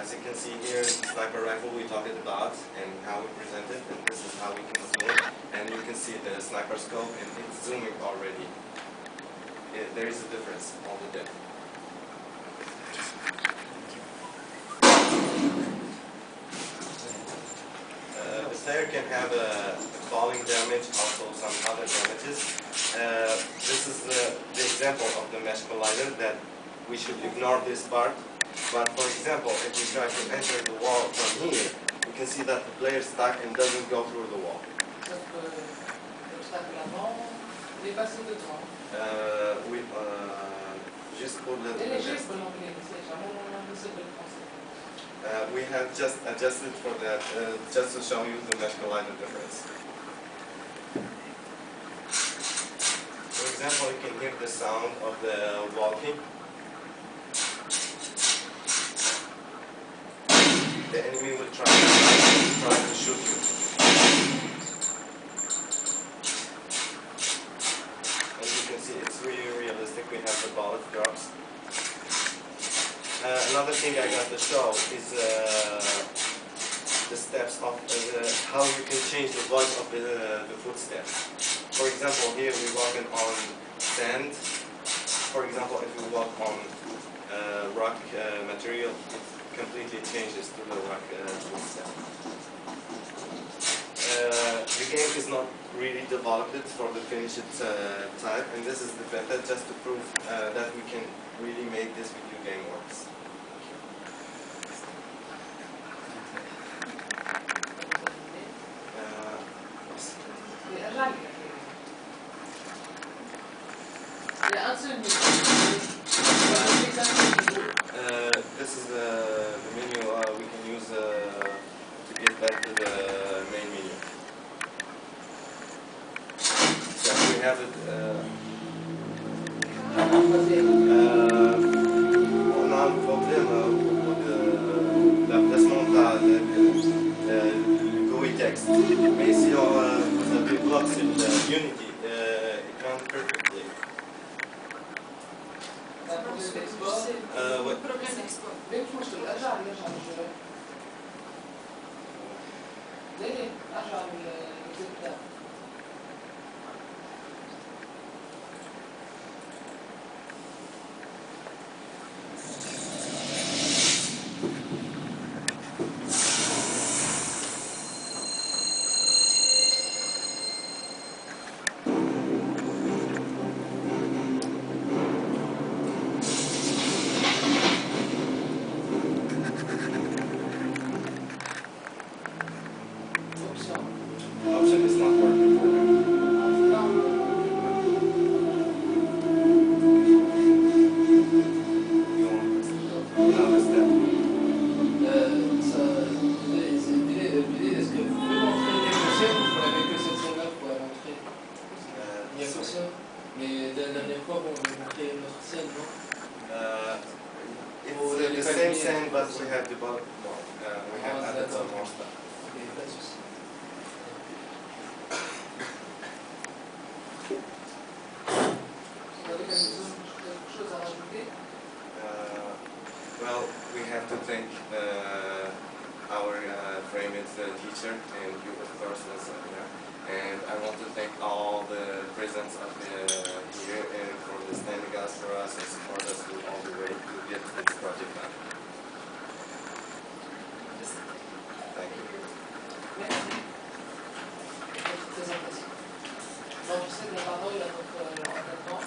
As you can see here, the sniper rifle we talked about and how we present it, and this is how we can zoom. And you can see the sniper scope, and it's zooming already. There is a difference on the depth. The player can have a falling damage, also some other damages. This is the example of the mesh collider that we should ignore this part. But for example, if we try to enter the wall from here, we can see that the player is stuck and doesn't go through the wall. We have just adjusted for that, just to show you the mesh collider difference. For example, you can hear the sound of the walking. The enemy will try to shoot you. As you can see, it's really realistic. We have the bullet drops. Another thing I got to show is the steps of how you can change the voice of the footsteps. For example, here we're walking on sand. For example, if we walk on rock material, it completely changes to the rock footstep. The game is not really developed for the finished type, and this is the beta just to prove that we can really make this video game works. This is the menu we can use to get back to the main menu. So we have it. On a un problème au la placement du GUI text. Mais si on développe sur Unity, it runs perfectly. Le problème d'export. Option is not working for me. Another step. Est-ce que vous pouvez montrer quelque chose? Vous n'avez que cette scène-là pour la montrer. Il y a que ça. Mais la dernière fois, on avait montré une autre scène, non? It's the same scene, but we have developed more. We have added some more stuff. Ok, pas de souci. Well, we have to thank our Frameit teacher and you, of course, and I want to thank all the presence of here and for the standing us for us and support us all the way to get this project done. Thank you. Donc, je sais que la parole est à notre encadrement,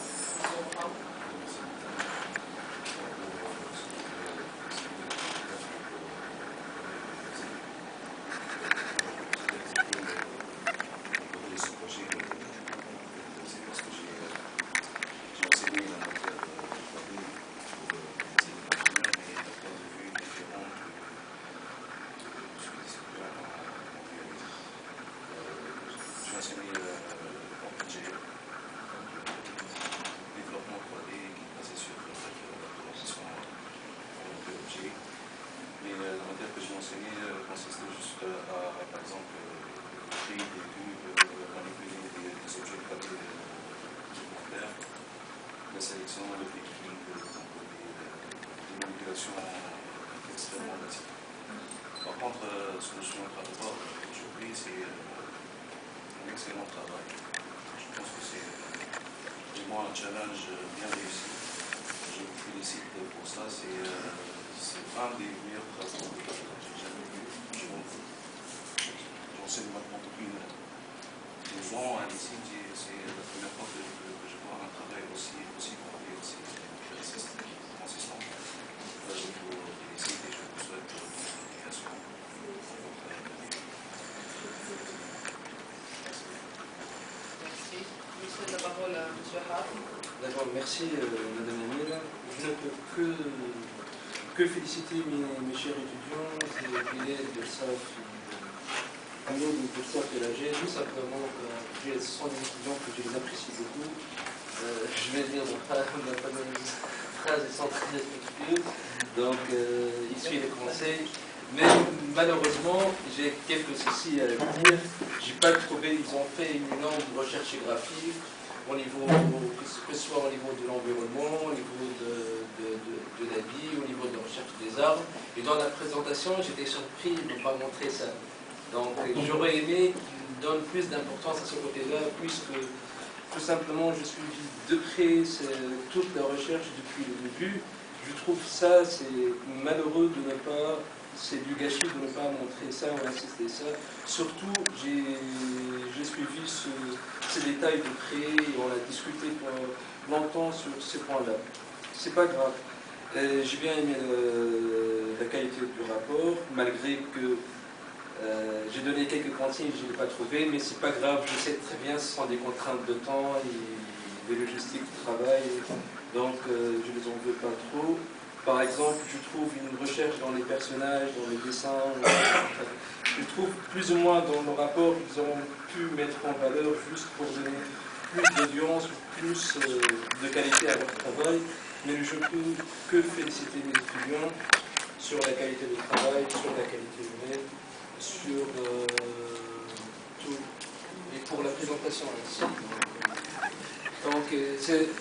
par contre, ce que je suis en train de voir aujourd'hui, c'est un excellent travail. Je pense que c'est vraiment un challenge bien réussi. Je vous félicite pour ça. C'est un des meilleurs travaux que j'ai jamais vu. J'enseigne maintenant depuis 12 ans ici. C'est la première fois que je vois un travail aussi complet, aussi consistant. Je vous félicite et je vous souhaite bonne continuation. Merci. Je cède la parole à M. Hart. D'accord, merci Madame Amina. Je ne peux que féliciter mes chers étudiants et l'élève de SAF, de SAF et la G, tout simplement ce sont des étudiants que je les apprécie beaucoup. Je vais dire ma fameuse phrase, ils sont très respectueux, donc ils suivent les conseils. Mais malheureusement, j'ai quelques soucis à dire. J'ai pas trouvé, ils ont fait une énorme recherche graphique, au niveau, que ce soit au niveau de l'environnement, au niveau de la vie, au niveau de la recherche des arbres. Et dans la présentation, j'étais surpris de ne pas montrer ça. Donc j'aurais aimé qu'ils donnent plus d'importance à ce côté-là, puisque tout simplement je suis de près toute la recherche depuis le début. Je trouve ça, c'est malheureux de ne pas, c'est du gâchis de ne pas montrer ça ou insister ça. Surtout, j'ai suivi ces détails de près et on a discuté longtemps sur ces points-là. C'est pas grave. J'ai bien aimé la qualité du rapport, malgré que j'ai donné quelques consignes, je ne l'ai pas trouvé, mais c'est pas grave, je sais très bien, ce sont des contraintes de temps et des logistiques de travail, donc je ne les en veux pas trop. Par exemple, je trouve une recherche dans les personnages, dans les dessins, je trouve plus ou moins dans le rapport qu'ils ont pu mettre en valeur juste pour donner plus d'audience, plus de qualité à leur travail, mais je peux que féliciter les étudiants sur la qualité du travail, sur la qualité humaine, sur tout, et pour la présentation ainsi. Donc,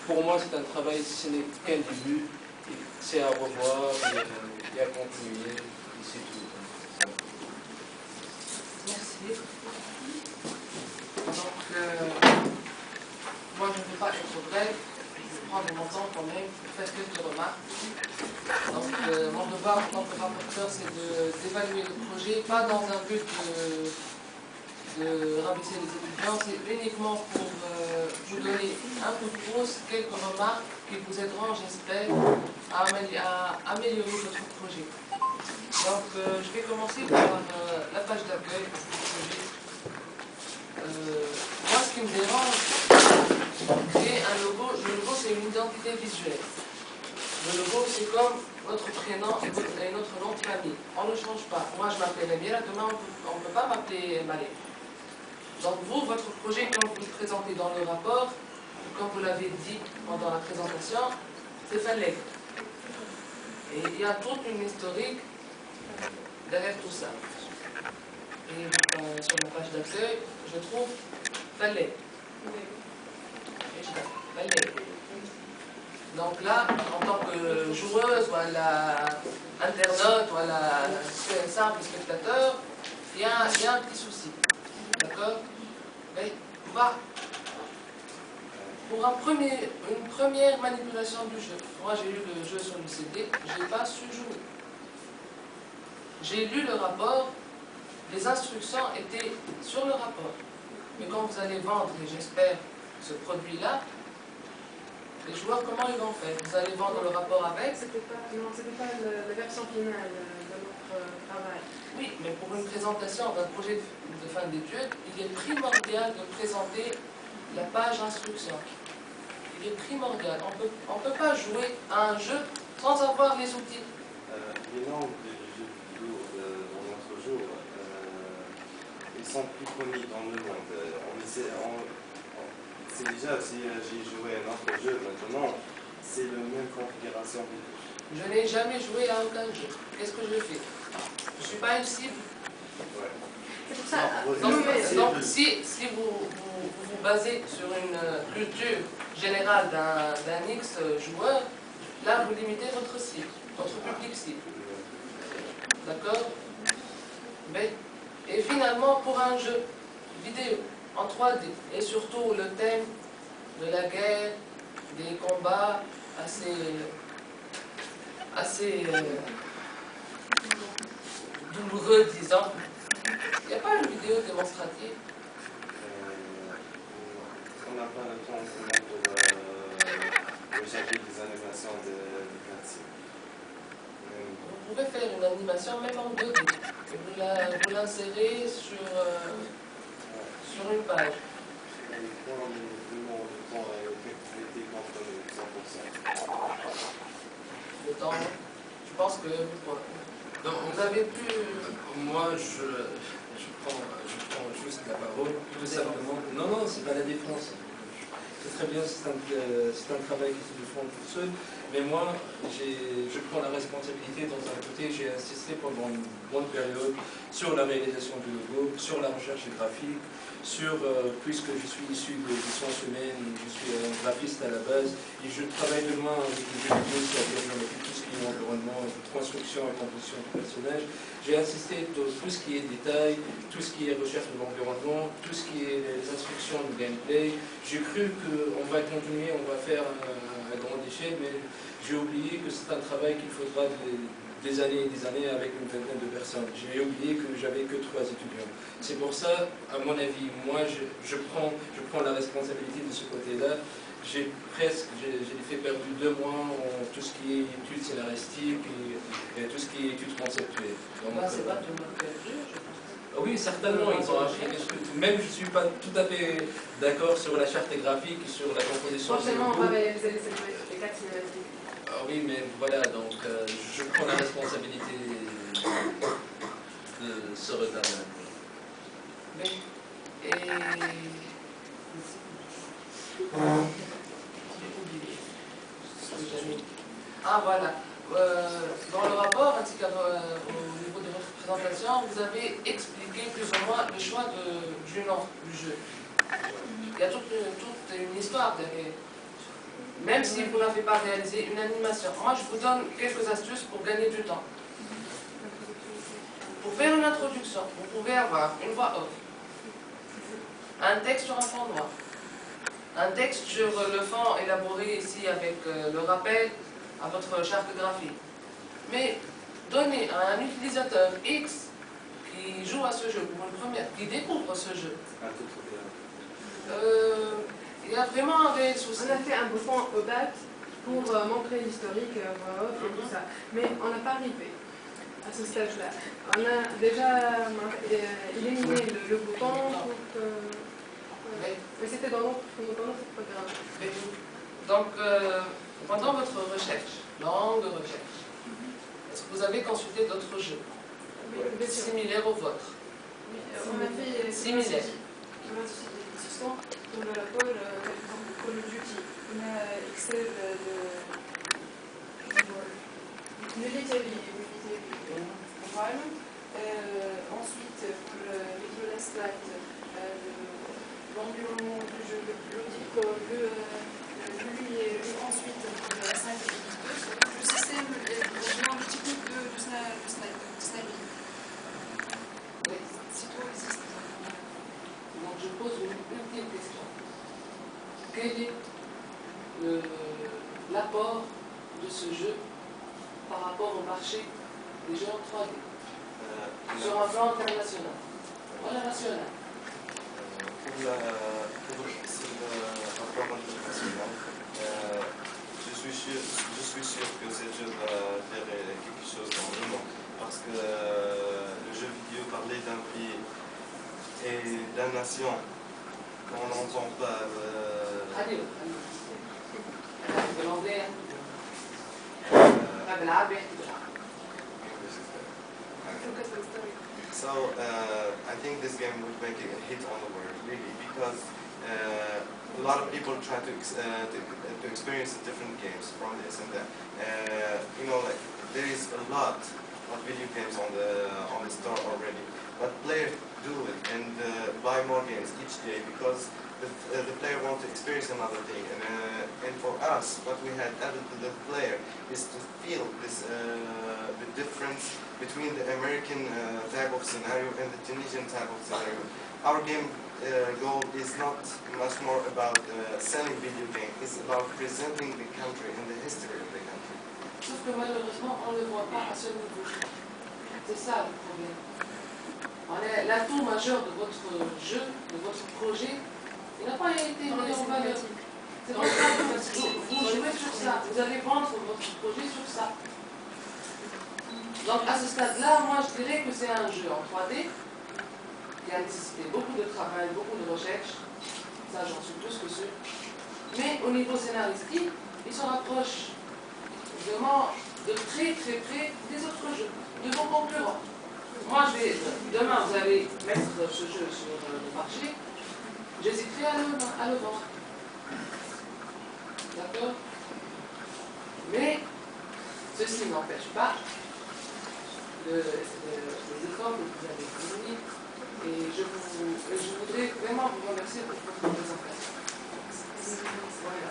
pour moi, c'est un travail, ce n'est qu'un début, c'est à revoir et à continuer, et c'est tout. Merci. Donc, moi, je ne vais pas être bref. Je vais prendre mon temps quand même pour faire quelques remarques. Donc, mon devoir en tant que rapporteur, c'est d'évaluer le projet, pas dans un but de rabaisser les étudiants, c'est uniquement pour vous donner un coup de pouce, quelques remarques qui vous aideront, j'espère, à améliorer votre projet. Donc, je vais commencer par la page d'accueil du projet. Moi, ce qui me dérange, c'est un logo. Le logo, c'est une identité visuelle. Le logo, c'est comme votre prénom et notre nom de famille. On ne change pas. Moi, je m'appelle Amira, demain, on ne peut pas m'appeler Malé. Donc, vous, votre projet, quand vous le présentez dans le rapport, comme vous l'avez dit pendant la présentation, c'est Falek. Et il y a toute une historique derrière tout ça. Et sur la page d'accueil, je trouve Falek. Donc là, en tant que joueuse, voilà, internaute, voilà, simple spectateur, il y a un petit souci. D'accord? Mais pour une première manipulation du jeu, moi j'ai lu le jeu sur le CD, je n'ai pas su jouer. J'ai lu le rapport, les instructions étaient sur le rapport. Mais quand vous allez vendre, et j'espère, ce produit-là, les joueurs, comment ils vont faire? Vous allez vendre le rapport avec? Non, ce n'était pas la version finale de notre travail. Oui, mais pour une présentation d'un projet de fin d'études, il est primordial de présenter la page instruction. Il est primordial. On ne peut pas jouer à un jeu sans avoir les outils. Les langues de jeux vidéo dans notre jour, ils sont plus connus dans le monde. C'est déjà, si j'ai joué à un autre jeu maintenant, c'est la même configuration. Je n'ai jamais joué à aucun jeu. Qu'est-ce que je fais? Je ne suis pas une cible. Ouais. C'est pour ça. Donc, si vous vous basez sur une culture générale d'un X joueur, là vous limitez votre cible, votre public cible. D'accord? Mais, et finalement, pour un jeu vidéo en 3D, et surtout le thème de la guerre, des combats assez douloureux, disons, il n'y a pas une vidéo démonstrative. On n'a pas le temps en ce moment pour rechercher des animations de cutscenes. Vous pouvez faire une animation même en 2D. Vous l'insérez sur une page. Pour le moment, le temps est contre 100%. Le temps, je pense que vous avez pu... Moi, je prends juste la parole, tout simplement. Non, c'est pas la défense. C'est très bien, c'est un travail qui se défend tout seul, mais moi, je prends la responsabilité dans un côté. J'ai insisté pendant une bonne période sur la réalisation du logo, sur la recherche graphique, puisque je suis issu des sciences humaines, je suis un graphiste à la base, et je travaille de loin avec les jeux vidéo, c'est-à-dire tout ce qui est environnement, construction et composition du personnage. J'ai insisté sur tout ce qui est détail, tout ce qui est recherche de l'environnement, tout ce qui est les instructions de gameplay. J'ai cru qu'on va continuer, on va faire à grande échelle, mais j'ai oublié que c'est un travail qu'il faudra des années et des années avec une vingtaine de personnes. J'ai oublié que j'avais que 3 étudiants. C'est pour ça, à mon avis, moi, je prends la responsabilité de ce côté-là. J'ai fait perdre 2 mois en tout ce qui est études scénaristiques et tout ce qui est études conceptuelles. C'est pas tout le monde perdu, je pense. Oui, certainement, ils ont appris des trucs. Même je ne suis pas tout à fait d'accord sur la charte graphique et sur la composition. Forcément, on va réaliser les 4 cinématiques. Ah oui, mais voilà, donc je prends la responsabilité de ce retard-là. Mais, et... Ah voilà. Dans le rapport, ainsi qu'au niveau de votre présentation, vous avez expliqué plus ou moins le choix du nom du jeu. Il y a toute une histoire derrière. Même si vous n'avez pas réalisé une animation. Moi, je vous donne quelques astuces pour gagner du temps. Pour faire une introduction, vous pouvez avoir une voix off, un texte sur un fond noir, un texte sur le fond élaboré ici avec le rappel à votre charte graphique. Mais donnez à un utilisateur X qui joue à ce jeu, pour une première, qui découvre ce jeu. Il y a vraiment des soucis. On a fait un bouton aux dates pour montrer l'historique, voix off et tout ça. Mais on n'a pas arrivé à ce stage-là. On a déjà éliminé le bouton pour que... Mais c'était dans notre programme. Donc, pendant votre recherche, longue recherche, est-ce que vous avez consulté d'autres jeux similaires aux vôtres? On a fait similaires. On a aussi des existants comme le rapport Call of Duty. On a extrait le military environment. Ensuite, pour le Last Light, l'environnement du jeu, le lui et ensuite pour la sniper. Le système, le technique de sniping. Si tout existe. Donc je pose une ultime question. Quel est l'apport de ce jeu par rapport au marché des jeux en 3D sur un plan international? Voilà, national. Pour le rapport international, je suis sûr que ce jeu va faire quelque chose dans le monde, parce que le jeu vidéo parlait d'un pays et d'une nation qu'on n'entend pas. Allez, de l'anglais. So I think this game would make a hit on the world, really, because a lot of people try to experience different games from this and that. You know, like there is a lot of video games on the store already, but players do it and buy more games each day because the player wants to experience another thing. And for us, what we had added to the player is to feel this the difference between the American type of scenario and the Tunisian type of scenario. Our game goal is not much more about selling video game. It's about presenting the country and the history of the country. Sauf que malheureusement, on ne le voit pas à ce niveau. C'est ça le problème. L'atout majeur de votre jeu, de votre projet, il n'a pas été mis en valeur. C'est vrai parce que vous jouez sur ça, vous allez vendre votre projet sur ça. Donc à ce stade-là, moi je dirais que c'est un jeu en 3D qui a nécessité beaucoup de travail, beaucoup de recherche, ça j'en suis plus que sûr. Mais au niveau scénaristique, il se rapproche vraiment de très très près des autres jeux, de vos concurrents. Moi, demain, vous allez mettre ce jeu sur le marché, j'hésiterai à le vendre. D'accord? Mais ceci n'empêche pas les efforts que vous avez fournis et je voudrais vraiment vous remercier pour votre présentation. Voilà.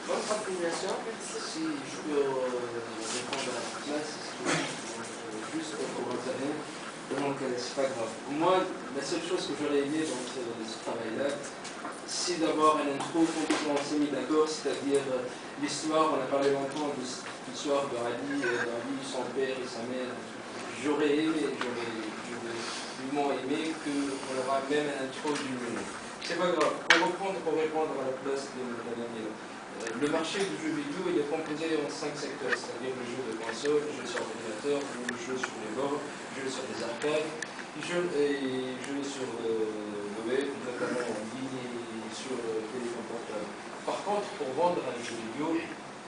Bonne continuation. Si je peux répondre à la place, juste pour intervenir, donc c'est pas grave. Moi, la seule chose que j'aurais aimé dans ce travail-là, c'est d'avoir un intro complètement semi-d'accord, c'est-à-dire l'histoire, on a parlé longtemps de l'histoire de Ali, son père et sa mère. J'aurais aimé, vivement aimé qu'on aura même un intro d'une minute. C'est pas grave, pour répondre à la place de Mme Milo. Le marché du jeu vidéo il est composé en 5 secteurs, c'est-à-dire le jeu de console, le jeu sur ordinateur, le jeu sur les bords, le jeu sur les arcades, le jeu sur le web, notamment en ligne et sur le téléphone portable. Par contre, pour vendre un jeu vidéo,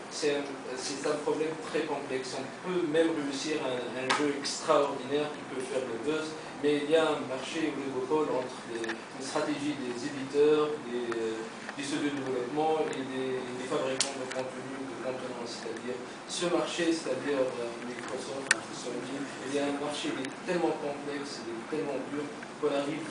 c'est un problème très complexe. On peut même réussir un jeu extraordinaire qui peut faire le buzz, mais il y a un marché oligopole entre les stratégies des éditeurs, des studios de développement et des fabricants de contenu, de contenants, c'est-à-dire ce marché, c'est-à-dire Microsoft, Sony, il y a un marché qui est tellement complexe, tellement dur qu'on arrive,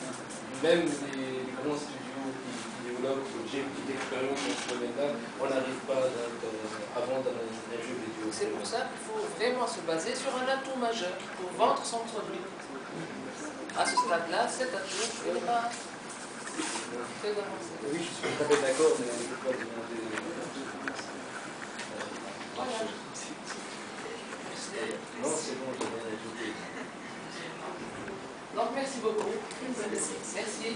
même les grands studios qui développent, qui expérimentent dans ce domaine-là, on n'arrive pas à vendre un jeu vidéo. C'est pour ça qu'il faut vraiment se baser sur un atout majeur pour vendre son produit. À ce stade-là, cet atout, il n'est pas très avancé. Oui, je suis tout à fait d'accord, mais on ne peut pas demander. Voilà. Non, c'est bon, j'ai rien ajouté. Donc merci beaucoup. Merci.